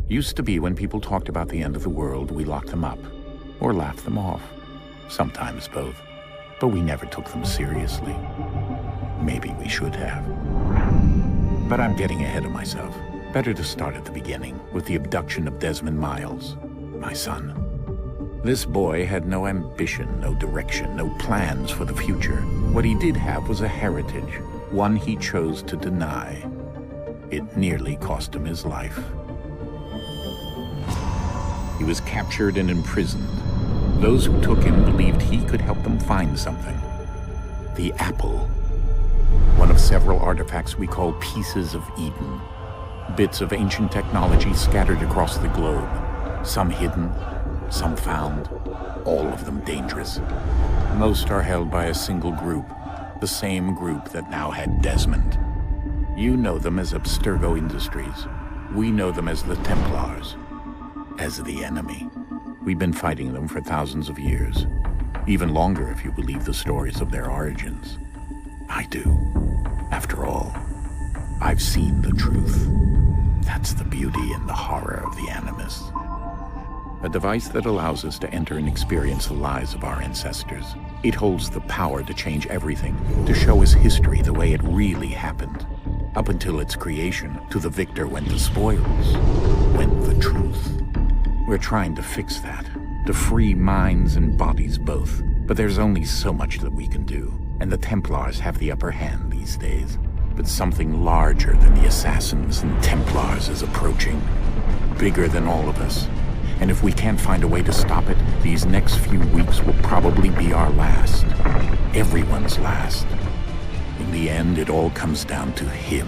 Used to be when people talked about the end of the world, we locked them up or laughed them off. Sometimes both. But we never took them seriously. Maybe we should have. But I'm getting ahead of myself. Better to start at the beginning with the abduction of Desmond Miles, my son. This boy had no ambition, no direction, no plans for the future. What he did have was a heritage, one he chose to deny. It nearly cost him his life. He was captured and imprisoned. Those who took him believed he could help them find something. The apple. One of several artifacts we call pieces of Eden. Bits of ancient technology scattered across the globe. Some hidden, some found, all of them dangerous. Most are held by a single group, the same group that now had Desmond. You know them as Abstergo Industries. We know them as the Templars. As the enemy. We've been fighting them for thousands of years. Even longer if you believe the stories of their origins. I do. After all, I've seen the truth. That's the beauty and the horror of the Animus. A device that allows us to enter and experience the lives of our ancestors. It holds the power to change everything, to show us history the way it really happened. Up until its creation, to the victor went the spoils, went the truth. We're trying to fix that, to free minds and bodies both. But there's only so much that we can do, and the Templars have the upper hand these days. But something larger than the Assassins and Templars is approaching, bigger than all of us. And if we can't find a way to stop it, these next few weeks will probably be our last. Everyone's last. In the end, it all comes down to him.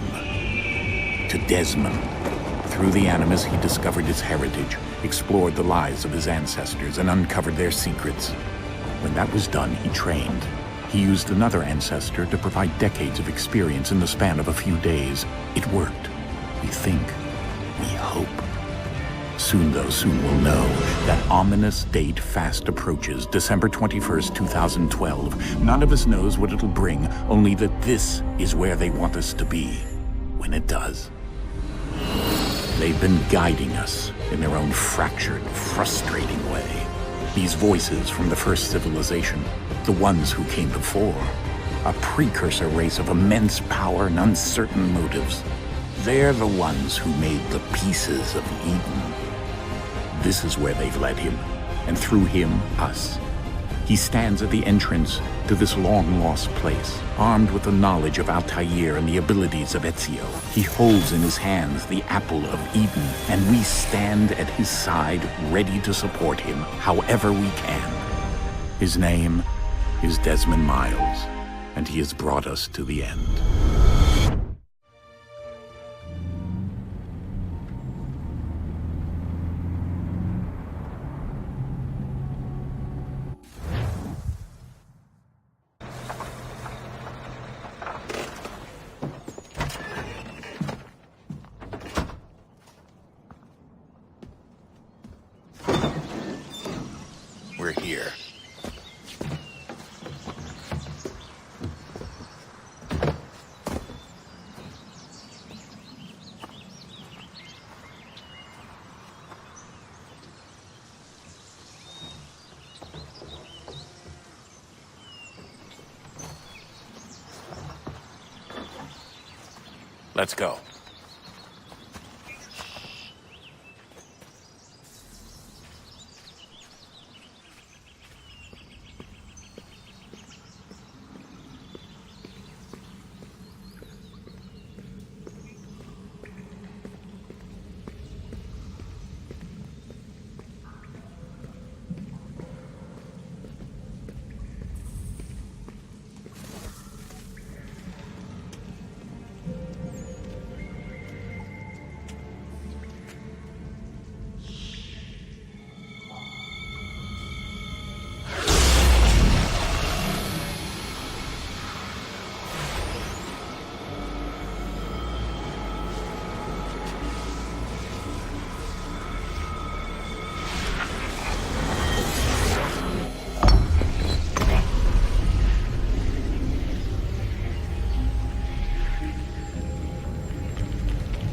To Desmond. Through the Animus, he discovered his heritage, explored the lives of his ancestors, and uncovered their secrets. When that was done, he trained. He used another ancestor to provide decades of experience in the span of a few days. It worked. We think. We hope. Soon, though, soon we'll know. That ominous date fast approaches, December 21st, 2012. None of us knows what it'll bring, only that this is where they want us to be, when it does. They've been guiding us in their own fractured, frustrating way. These voices from the first civilization, the ones who came before, a precursor race of immense power and uncertain motives. They're the ones who made the pieces of Eden. This is where they've led him, and through him, us. He stands at the entrance to this long-lost place, armed with the knowledge of Altair and the abilities of Ezio. He holds in his hands the apple of Eden, and we stand at his side, ready to support him however we can. His name is Desmond Miles, and he has brought us to the end. We're here. Let's go.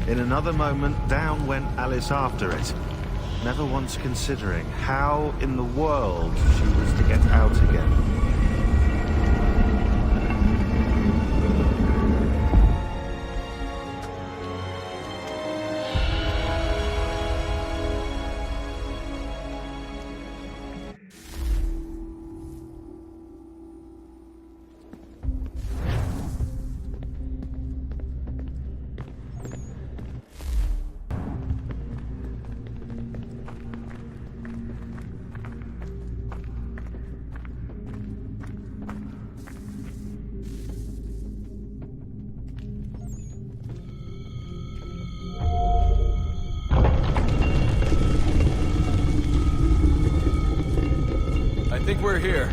In another moment, down went Alice after it, never once considering how in the world she was to get out again. I think we're here.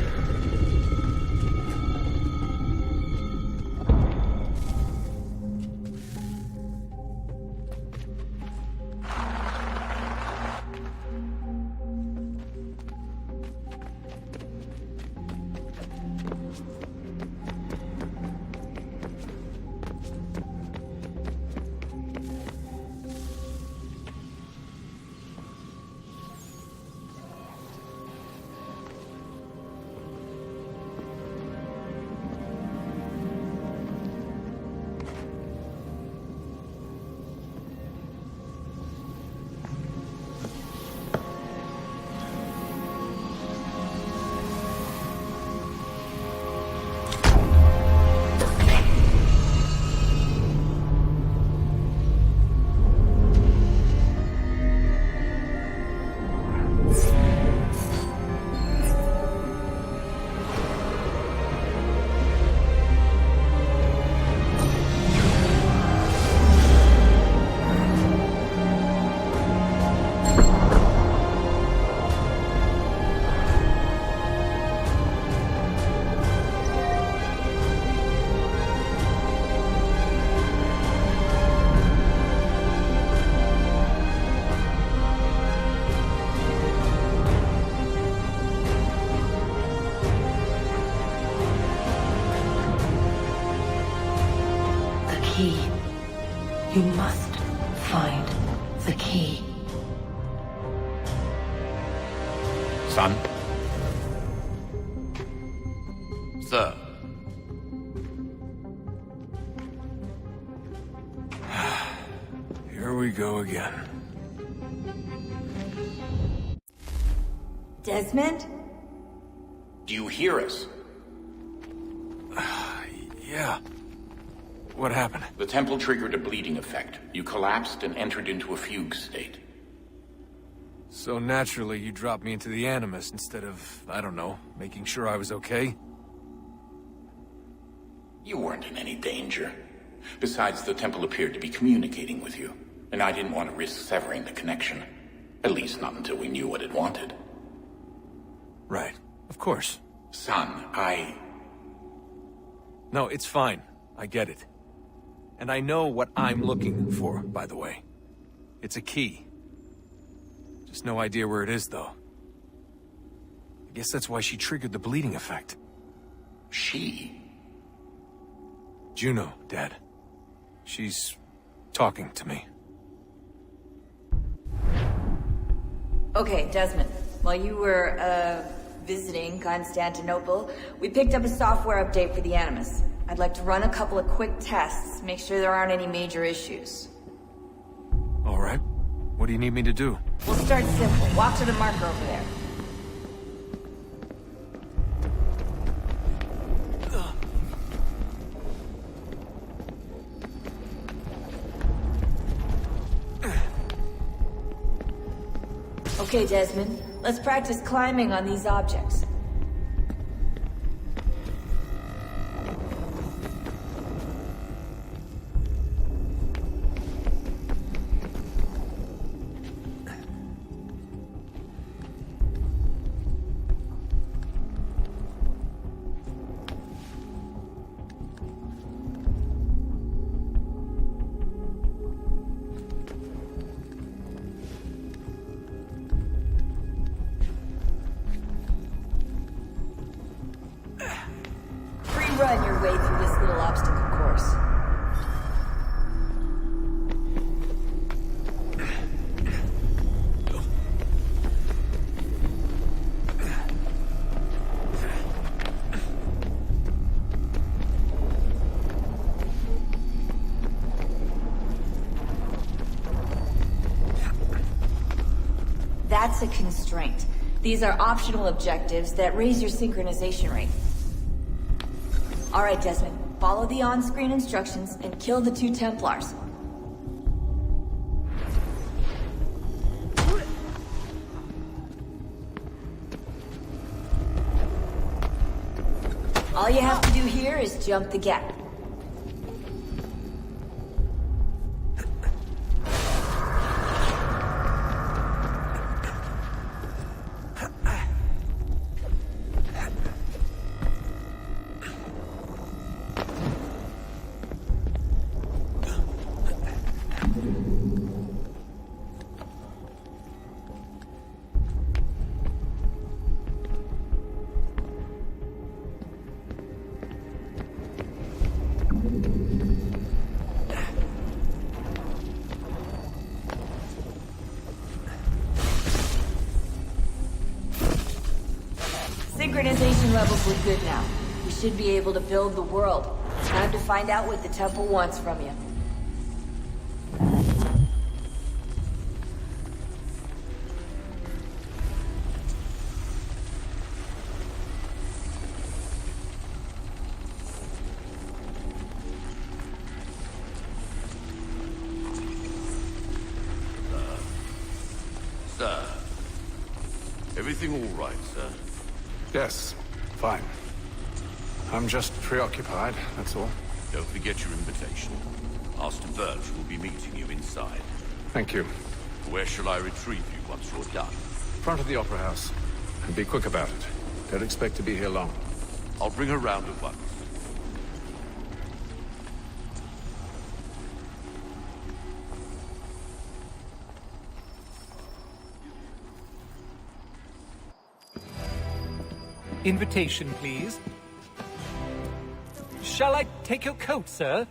You must find the key. Son? Sir. Here we go again. Desmond? Do you hear us? Yeah. What happened? The temple triggered a bleeding effect. You collapsed and entered into a fugue state. So naturally, you dropped me into the Animus instead of, I don't know, making sure I was okay? You weren't in any danger. Besides, the temple appeared to be communicating with you, and I didn't want to risk severing the connection. At least not until we knew what it wanted. Right. Of course. Son, No, it's fine. I get it. And I know what I'm looking for, by the way. It's a key. Just no idea where it is, though. I guess that's why she triggered the bleeding effect. She? Juno, Dad. She's talking to me. Okay, Desmond. While you were, visiting Constantinople, we picked up a software update for the Animus. I'd like to run a couple of quick tests, make sure there aren't any major issues. All right. What do you need me to do? We'll start simple. Walk to the marker over there. Okay, Desmond. Let's practice climbing on these objects. That's a constraint. These are optional objectives that raise your synchronization rate. All right, Desmond. Follow the on-screen instructions and kill the 2 Templars. All you have to do here is jump the gap. Synchronization levels look good now. We should be able to build the world. Time to find out what the temple wants from you. Sir. Everything all right, sir? Yes, fine. I'm just preoccupied, that's all. Don't forget your invitation. Master Birch will be meeting you inside. Thank you. Where shall I retrieve you once you're done? Front of the Opera House. And be quick about it. Don't expect to be here long. I'll bring her round at once. Invitation, please. Shall I take your coat, sir?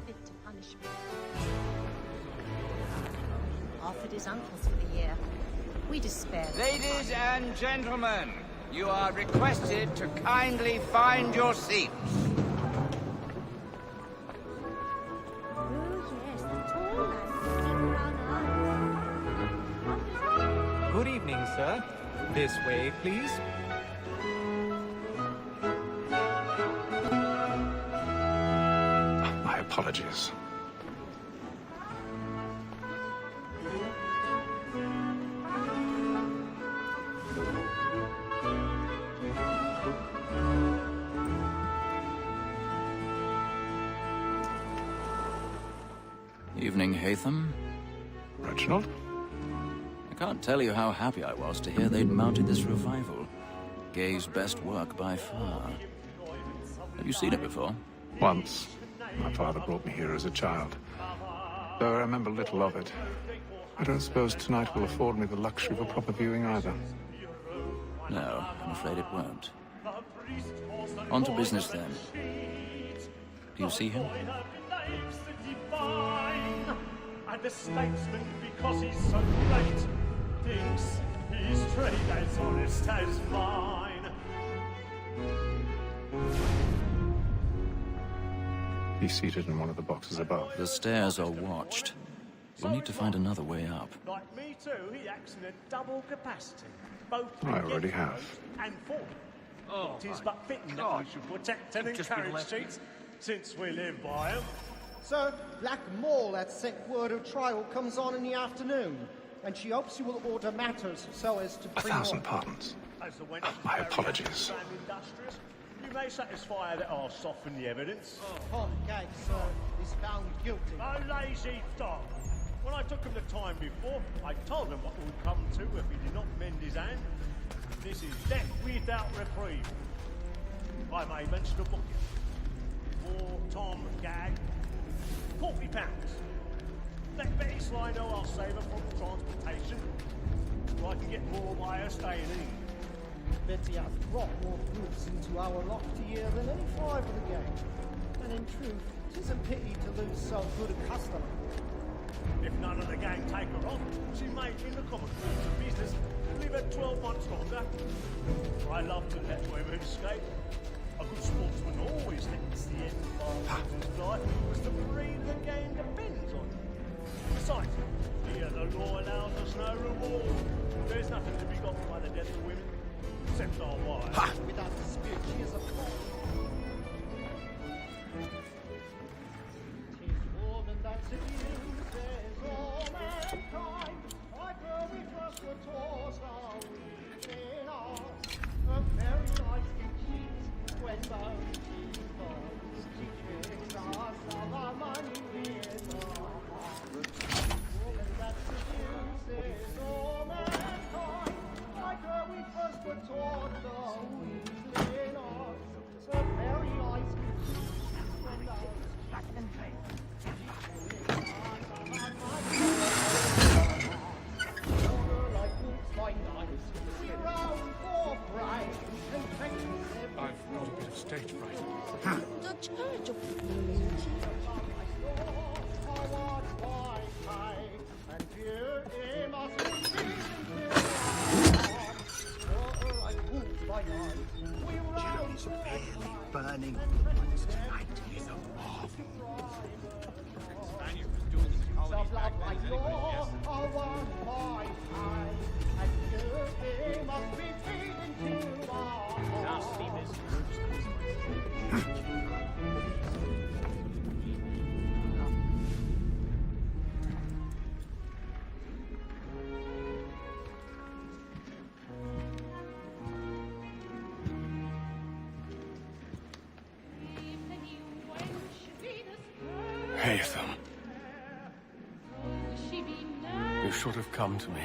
Fit to punish me. Offered his uncles for the year. We despair. Ladies and gentlemen, you are requested to kindly find your seats. Oh yes, the tall man with big brown eyes. Good evening, sir. This way, please. My apologies. Evening, Hatham. Reginald? I can't tell you how happy I was to hear they'd mounted this revival. Gay's best work by far. Have you seen it before? Once. My father brought me here as a child. Though I remember little of it. I don't suppose tonight will afford me the luxury of a proper viewing either. No, I'm afraid it won't. On to business then. Do you see him? And the statesman, because he's so great, thinks his trade as honest as mine. He's seated in one of the boxes above. The stairs are watched. You'll need to find another way up. Like me too, he acts in a double capacity. Both I already have. and forward. It is but fitting that we should protect and encourage cheats, since we live by them. Sir, Black Mole had sent word her trial comes on in the afternoon, and she hopes you will order matters so as to bring 1,000 on. pardons. As the wench is My very apologies. active and industrious, you may satisfy her that I'll soften the evidence. Upon gag, sir, is found guilty. A lazy dog. When I took him the time before, I told him what would come to if he did not mend his hand. This is death without reprieve. I may mention a book for Tom Gag. £40. Let Betty Sly know I'll save her from transportation, so I can get more by her staying in. Betty hath brought more goods into our loft a year than any five of the gang. And in truth, 'tis a pity to lose so good a customer. If none of the gang take her on, she may, in the common course of business, live her 12 months longer. I love to let women escape. A good sportsman always lets the end of his life, because the breed of the game depends on it. Besides, here the law allows no reward. There's nothing to be got by the death of women, except our wives. Ha! Without dispute, she is a fool. Tis woman that seduces all mankind. Like her we first were taught our within us. Her very life we cheat when bound she falls. She tricks us of our money with our heart. Woman that seduces all mankind. Like her we first were taught the within us. Her very life we cheat when bound she I've got a bit of stage fright. The church of Jeremy's barely burning. Tonight is a moth. Sounds like my door, one by time, and you must be feeding to our hearts. Haytham. You should have come to me.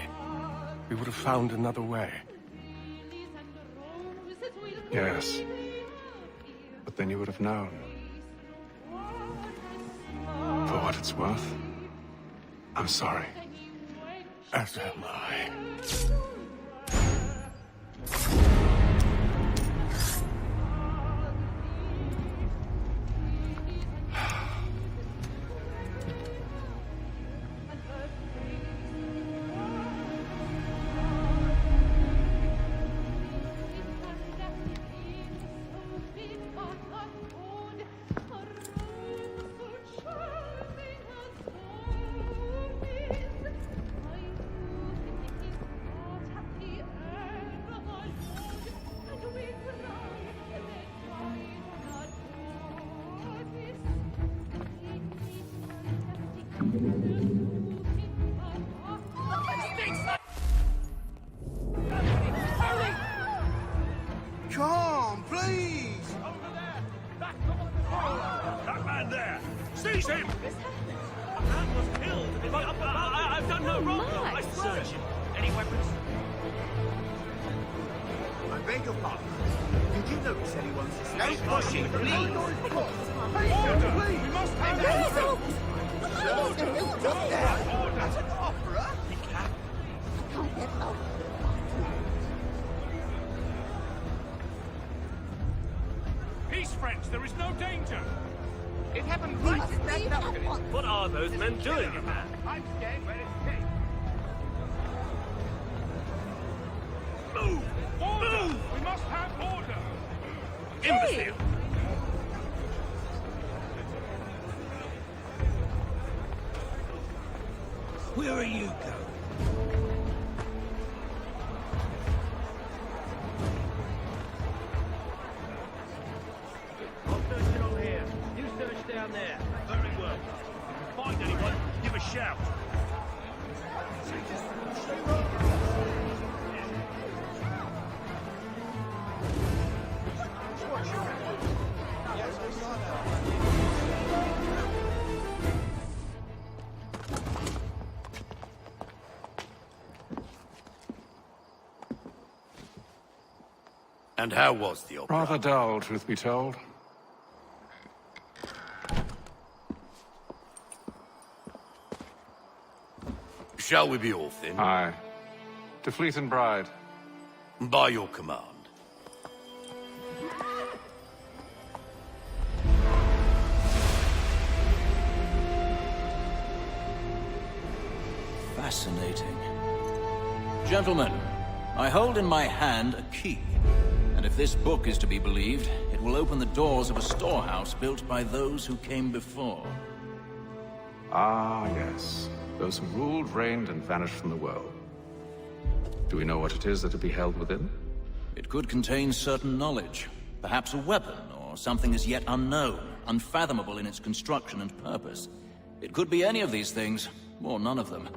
We would have found another way. Yes. But then you would have known. For what it's worth, I'm sorry. As am I. Come, please! That man there! Seize him! A man was killed! I've done no wrong! I search him! Any weapons? I beg your pardon. Did you notice anyone suspicious? No pushing, please! Order! We must have order! That's an opera? Peace, friends! There is no danger! It happened right at that balcony. What are those men doing? I'm staying where it's safe. Move! Order! Move! We must have order! Imbecile! Where are you going? I'll search along here. You search down there. Very well. If you find anyone, give a shout. And how was the opera? Rather dull, truth be told. Shall we be off then? Aye. To Fleet and Bride. By your command. Fascinating. Gentlemen, I hold in my hand a key. And if this book is to be believed, it will open the doors of a storehouse built by those who came before. Ah, yes. Those who ruled, reigned, and vanished from the world. Do we know what it is that will be held within? It could contain certain knowledge. Perhaps a weapon, or something as yet unknown, unfathomable in its construction and purpose. It could be any of these things, or none of them.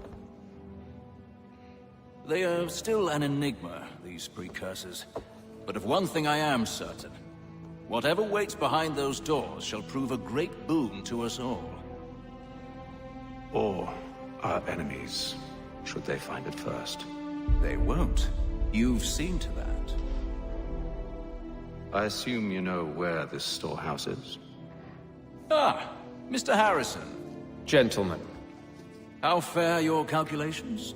They are still an enigma, these precursors. But of one thing I am certain. Whatever waits behind those doors shall prove a great boon to us all. Or our enemies, should they find it first. They won't. You've seen to that. I assume you know where this storehouse is? Ah, Mr. Harrison. Gentlemen, How fare your calculations?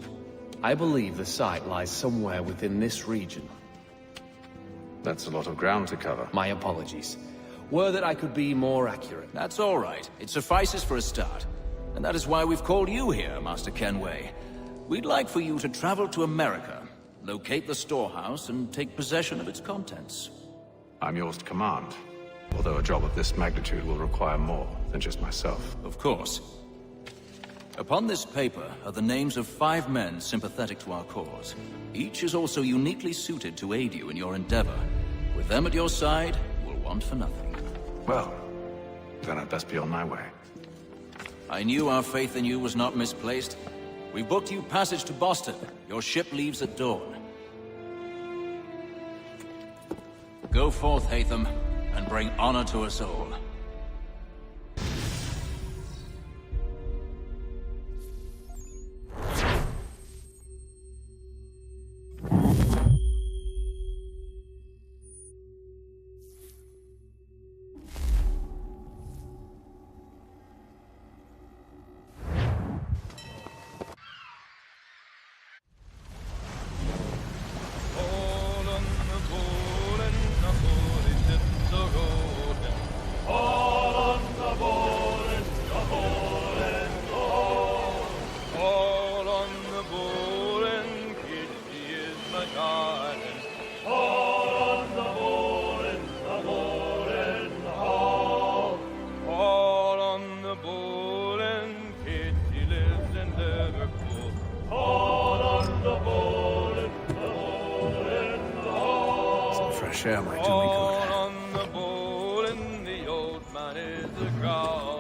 I believe the site lies somewhere within this region. That's a lot of ground to cover. My apologies. Were that I could be more accurate. That's all right. It suffices for a start. And that is why we've called you here, Master Kenway. We'd like for you to travel to America, locate the storehouse, and take possession of its contents. I'm yours to command, although a job of this magnitude will require more than just myself. Of course. Upon this paper are the names of 5 men sympathetic to our cause. Each is also uniquely suited to aid you in your endeavor. With them at your side, you will want for nothing. Well, then I'd best be on my way. I knew our faith in you was not misplaced. We booked you passage to Boston. Your ship leaves at dawn. Go forth, Hatham, and bring honor to us all. Share my Jimmy Good. On the bowl and the old man is a growl.